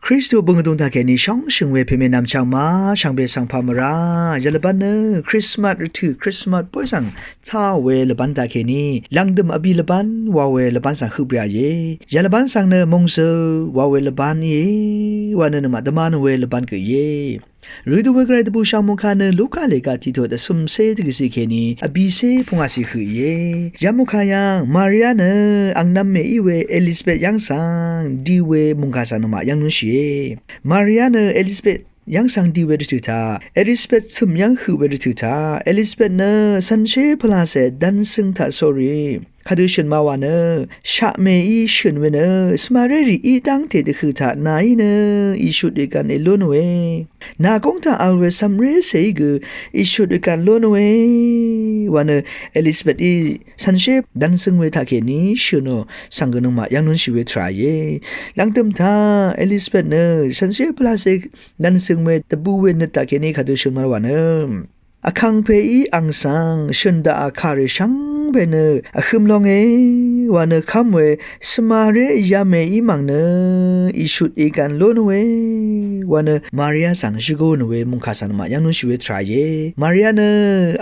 คริสต์บังตุงตาแค่นี้ช่องชิงเวเพเมนำชาวมาช่างเบสังพามารายาลบันเนคริสต์มาสหรือถือคริสต์มาสป่วยสังท้าเวลบันตาแค่นี้ลังดมอบีลบันวาเวลบันสังคืบยาเยยาลบันสังเนมงเซวาเวลบันเยวานเนมาดมานเวลบันเกเยหรือดูเวกไรตบูชามุคาเนลูกาเลกาที่ตัวแต่สมเสตกิสิเคนีอบีเซพงอาศิคือเยยามุคายังมาริอาเนอังนัมเมอีเวเอลิซาเบตยังสังดีเวมุงคาสานมายังนุชีมาริอาเนเอลิซาเบตยังสังดีเวดตุตาเอลิซาเบตสมยังคือเวดตุตาเอลิซาเบตเนสันเชพลาเซดันซึงทาโซรีคาดูฉันมาวานชะเมอีฉันเวนสมาเรรีอีตั้งเตดคือทานายเนอีชุดกันเอโลนเวนากงทาอัลเวซัมเรเซกอีชุดกันโลนเววันเอลิซาเบตอีสันเชฟดันซึงเวทาเคนีชโนสังกนมายังนุนชิเวทรายหลังเติมทาเอลิซาเบตเนสันเชฟพลาเซดันซึงเวตบูเวนตาเคนีคาดูฉันมาวานอคังเพอีอังสังฉันดาอาคาริชังเบเนอคิมลองวานคำเวสมาเรยาเมอีมังเนอีชุดอีกันโลนเววานมาริอาสังชิโกนเวมุงคาสันมายังนุชิเวทรายมาริอาเน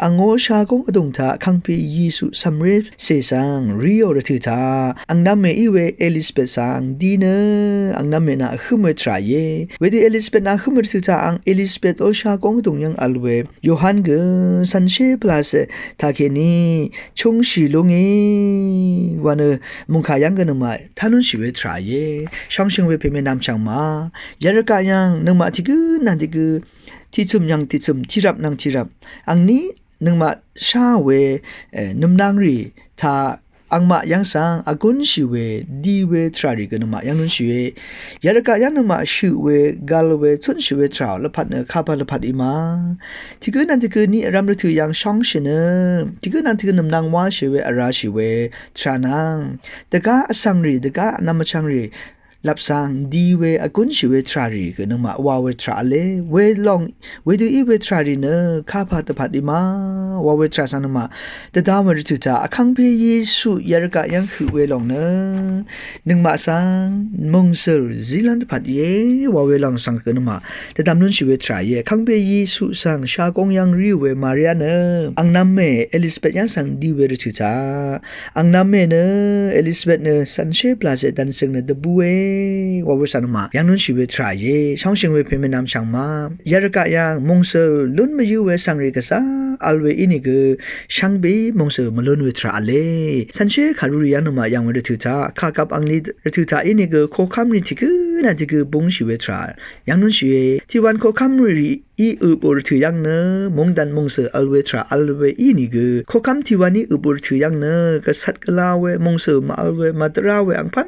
อังโอชากงอดุงทาคังเพยีสุสัมเรเซสังริโอรติทาอังนัมเมอีเวเอลิซาเบตสังดีเนอังนัมเมนาคิมเวทรายเวดีเอลิซาเบตนาคิมเวททาอังเอลิซาเบตโอชากงอดุงยังอัลเวโยฮันเกสันเชพลาเซทาเคนีชงชีลงวันมุงขายังกันมาท่านุนชีเวทรายช่องเชิงเวเพเมนำช่างมายารกายังนึงมาที่กูนันที่กูที่ซุมยังที่ซุมที่รับนังที่รับอันนี้นึงมาชาเวนุมนางรีทาอังมายังสังอากุนชิเวดีเวทราริกันมายังนุนชิเวยารกายังนมาชิเวกาลเวชุนชิเวทราละพัดเนคาปาละพัดอิมาที่กูนันที่กูนี่รำลึกถึงยังช่องชินที่กูนันที่กูนำนางว่าชิเวอาราชิเวทรานังแต่กาอสังรีแต่กานำมาชังรีลับสังดีเวอกุนชิเวทรารีกันมาวาเวทราเลเวลองเวดูอีเวทรารีเนคาพัดพัดอิมาวาเวทราสันมาแต่ดาวมริตุตาอคังเพยิสุยารกะยังคือเวลองเนนึงมาสังมงเซอร์ซิลันพัดเยวาเวลองสังกันมาแต่ดำนุนชิเวทราเยคังเพยิสุสังชากงยังริเวมาริอาเนอังนัมเมเอลิซาเบตยังสังดีเวริตุตาอังนัมเมเนเอลิซาเบตเนสันเชปลาเซดันซึงเนดบูเวาเวสันมายังนุนชีเวทรายช่องเชิงเวเพเมนำช่างมายารกะยังมงเซลุนมายูเวสังเรกษาอัลเวอินิกช่างเบมงเซมาลุนเวทราเลสันเชคารุริยันมายังเวรตุตาคากับอังลีรตุตาอินิกโคคัมริติกนันติกบงชีเวทรายังนุนชีที่วันโคคัมริอีอุบรถือยังเนมงดันมงเสอัลเวทราอัลเวอีนิกโคคัมที่วันนี้อุบรถือยังเนกษัตริย์กลาเวมงเสมาอัลเวมาตราเวอังพั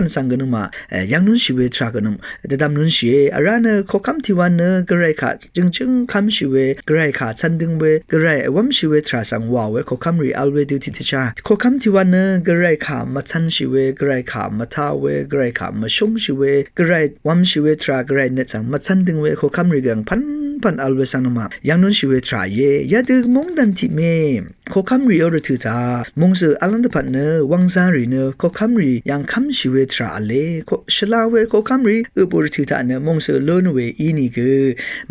นสังกันมายังนุนชีเวทรากันแต่ดำนุนชีอาราเนโคคัมที่วันเนกระไรขาจึงคำชีเวกระไรขาชันดึงเวกระไรวัมชีเวทราสังวาเวโคคัมรีอัลเวดูติติชาโคคัมที่วันเนกระไรขามาชันชีเวกระไรขามาท้าเวกระไรขามาชงชีเวกระไรวัมชีเวทรากระไรเนจังมาชันดึงเวโคคัมรีกังพันอัลเวสังนมายังนุนชีเวทรายยาดึกมงดันทิเมโคคัมรีอรตุตามงเสอลันดพันเนวังซารีเนโคคัมรียังคำชีเวทราเลโคชลาเวโคคัมรีอุบรตุตาเนมงเสอโลนเวอีนิก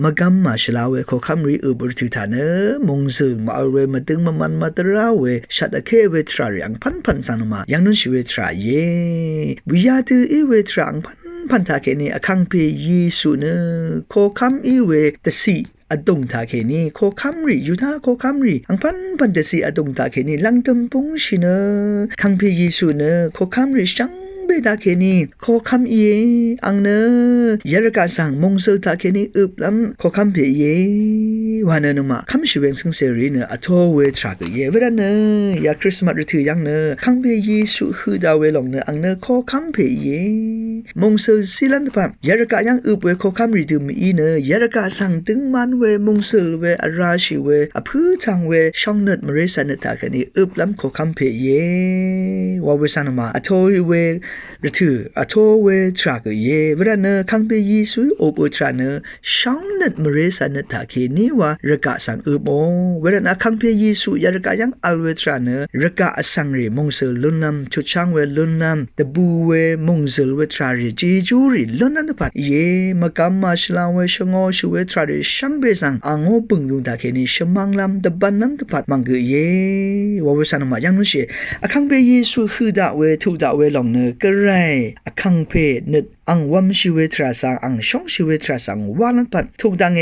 มะกัมมาชลาเวโคคัมรีอุบรตุตาเนมงเสอมาอัลเวมาตึงมามันมาตราเวชัดเคเวทรายังพันสังนมายังนุนชีเวทรายวิยาตืออีเวทราพันทาเคนีอคังเพยีสุเนโคคัมอีเวตสีอดงทาเคนีโคคัมรียูทาโคคัมรีอังพันตสีอดงทาเคนีลังตมปงชิเนคังเพยีสุเนโคคัมรีชังเบตาเคนีโคคัมเออังเนยารกาสังมงเซตาเคนีอึบลำโคคัมเพเยวานเนมาคัมชิเวงซึ่งเสรีเนอโทเวทรากเยเวรเนยาคริสต์มาสหรือถือยังเนคังเพยีสุคือดาวเวลงเนอังเนโคคัมเพเยมงเซซิลันปะยารกายังอึบเวโคคัมรีดูมีเนยารกาสังตึงมันเวมงเซลเวอาราชิเวอพื้จังเวช่องเนตมเรสันตาเคนีอึบลำโคคัมเพเยวาเวสันมาอโทเวรถืออโทเวทรากเยเวรเนคังเพยีสุโอปทราเนช่องเนตมเรสันตาเคนีวา ระกะสังอุบโอเวรนะคังเพยิสุยาระกะยังอัลเวทราเนระกะสังรีมงเซลุนนำชุดช่างเวลุนนำตะบูเวมงเซลเวทรารีจีจูรีลุนนันตะปัดเยมกำมาชลาเวชงอชเวทรารีช่างเบสังอังโอปึงดุงตาเคนิชมังลำตะบันนันตะปัดมังกเยวาเวสันมายังนุเชอคังเพยิสุฮือดาเวทุดาเวลองเนกะไรอคังเพนึดอังวัมชิเวทราสังอังช่องชิเวทราสังวาลันปัดทุกดัง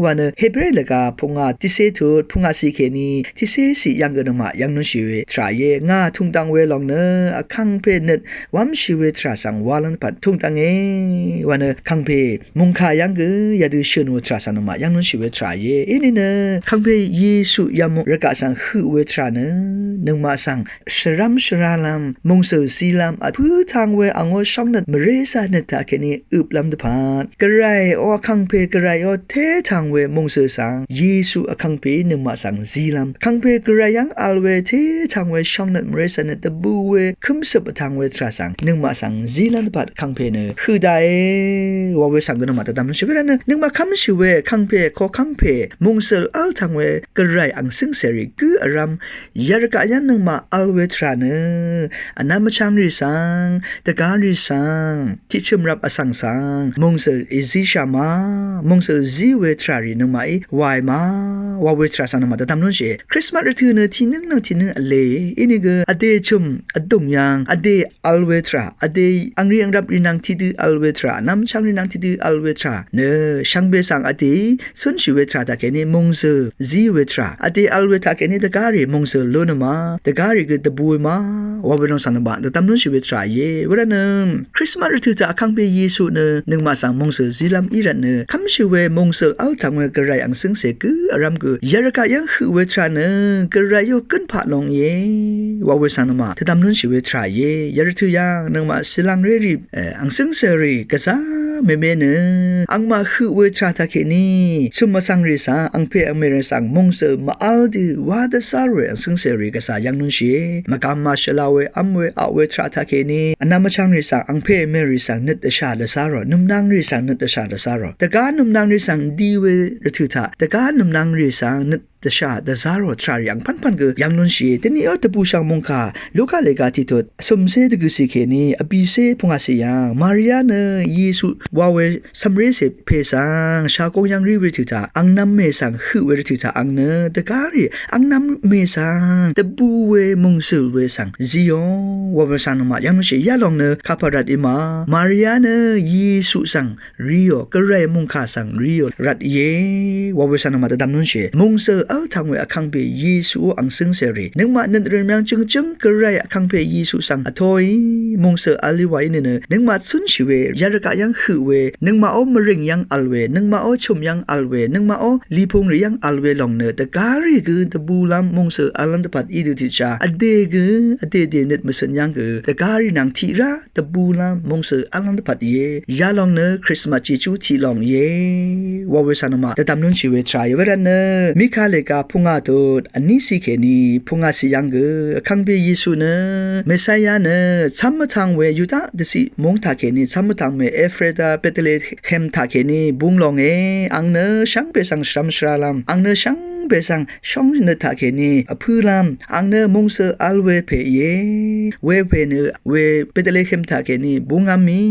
วาเนเฮเบรเลกาพงอาทิเซทุดพงอาสีเคนีทิเซสียังกนมายังนุชิเวทราเยงาทุกดังเวลองเนอคังเพนึดวัมชิเวทราสังวาลันปัดทุกดังวาเนคังเพมุงคายังกยาดูเชนเวทราสันมายังนุชิเวทราเยอินิเนคังเพเยสุยามระกาสังฮือเวทราเนนึงมาสังชรัมชราลัมมงเซซีลัมอพื้ทางเวอังโอช่องนัดมเรซาเนตาเคนีอึบลำตะพานกระไรอคังเพกระไรอเททางเวมงเซสังเยซูอคังเพนึงมาสังซีลัมคังเพกระไรยังอัลเวเททางเวช่องนัดมเรซาเนตะบูเวคุมสบทางเวทราสังนึงมาสังซีลัมตะพัดคังเพเนคือได้ว่าเวสังกนมาตะดำนชิเวนะนึงมาคำชิเวคังเพขอคังเพมงเซลอัลทางเวกระไรอังซึ่งเสรีคืออารมยารกะยันนึงมาอัลเวทราเนอันนั้นมาช่างริสังตะการริสังที่ชิมรับอสังสังมงเซลอิซิชามามงเซลซีเวทรารีนึงมาอีวายมาวาเวทราสันมาตะทำนุ่นเชคริสต์มาสฤดูเนที่นึงที่นึงเลอินิกอเดชุมอดงยังอเดอัลเวทราอเดอังเรียงรับรินังที่ดืออัลเวทราน้ำช่างรินังที่ดืออัลเวทราเนช่างเบสังอเดสุนชิเวทราตะเกเนมงเซลซีเวทราอเดอัลเวทราเกเนตะการีมงเซลโลนมาตะการีก็ตะบุยมาว่าเวลองสันบะตะตำนุ่นชิเวทราเยเวลานึงคริสต์มาสฤดูจะคังเปเยซูเนนึงมาสังมงเซลซีลัมอีรันเนคำชิเวมงเซลอัลทังเวกระไรอังซึ่งเสกืออารมกือยารกะยังคือเวทราเนกระไรโยขึ้นผาลงเยว่าเวสันมาตะตำนุ่นชิเวทราเยยารทุยังนึงมาสิลังเรรีอังซึ่งเสรีกษาเมเมเนอังมาคือเวทราตะเคนีซุมมาสังริสาอังเพอังเมเรสังมงเซลมาอัลดีวาดซาเรอังซึ่งเสรีกษายังนุ่นเชมากามาชลาเวอัมเวอเวทราตะเคนีอันนั้นมาช่างริสังอังเพเมริสังนึดชาดซารอนุมนางริสังนึดชาดซารอแต่การนุมนางริสังดีเวรทุทะแต่การนุมนางริสังนึดตชาดซารอทรายังพันกยังนุนเชตนี่อัตปูชังมงคาลูกาเลกาติตสมเสดกุสิเคนีอบิเซพงอาเซียงมาริยาเนเยซูวาเวสัมเรเซเพสังชาโกยังริวิทุทะอังนัมเมสังคือเวรทุทะอังเนตะการีอังนัมเมสังตะบูเวมงเซลเวสังซิโอวาเวสันมายังนุนเชยาลองเนคาพารัดอิมาริยาเนเยซูสังริโอกระไรมงคาสังริโอรัดเยวาเวสันมาตะดำนุนเชมงเซลอัลทางเวอคังเปเยซูอังซึ่งเสรีนึงมานึกเรื่องจึงกระไรอคังเปเยซูสังอทอยมงเซลอัลลิไวเนนึงมาสุนชิเวยารกะยังคือเวนึงมาโอมริงยังอัลเวนึงมาโอชมยังอัลเวนึงมาโอลีพงหรือยังอัลเวลองเนตะการีคือตะบูลัมมงเซลอัลันตะปัดอีดูติชาอเดคืออเดเดเนตมสัญยังคือตะการีนางทีระตะบูลัมมงเซลอัลันตะปัดเยยาลองเนคริสต์มาสจิจูทีลองเยวาเวสันมาตะตำนุนชิเวทรายเวรันเนมิคาเลกาพุงอาตุอันนี้สิเคนีพุงอาสิยังกือคังเปเยซูเนเมสายาเนซัมมะทังเวยูดาดสิมงทาเคนีซัมมะทังเมเอฟเรดาเปเตเลเฮมทาเคนีบุงลองอังเนชังเปสังชัมชราลัมอังเนชังเปสังช่องเนทาเคนีอพืลัมอังเนมงเซอัลเวเพเยเวเพเนเวเปเตเลเฮมทาเคนีบุงอามี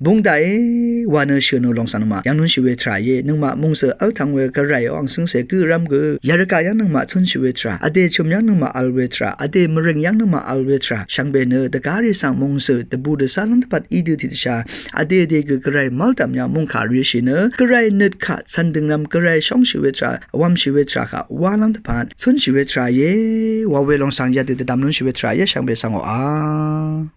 บุงไดวาเนเชโนลองสันมายังนุนชิเวทรายนึงมามงเซอัลทังเวกระไรอังซึ่งเสกือรัมกือยารกะยังนึงมาทุนชิเวทราอเดชมยังนึงมาอัลเวทราอเดมริงยังนึงมาอัลเวทราช่างเบเนตะการีสังมงเซตะบูดซาลันตะปัดอีดูติชาอเดเดกกระไรมัลตัมยังมงคาริชิเนกระไรนึดขาสันดึงนำกระไรช่องชิเวทราวัมชิเวทราค่ะวาลันตะพันทุนชิเวทราเยวาเวลองสังยาติตะดำนุนชิเวทราเยช่างเบสังอ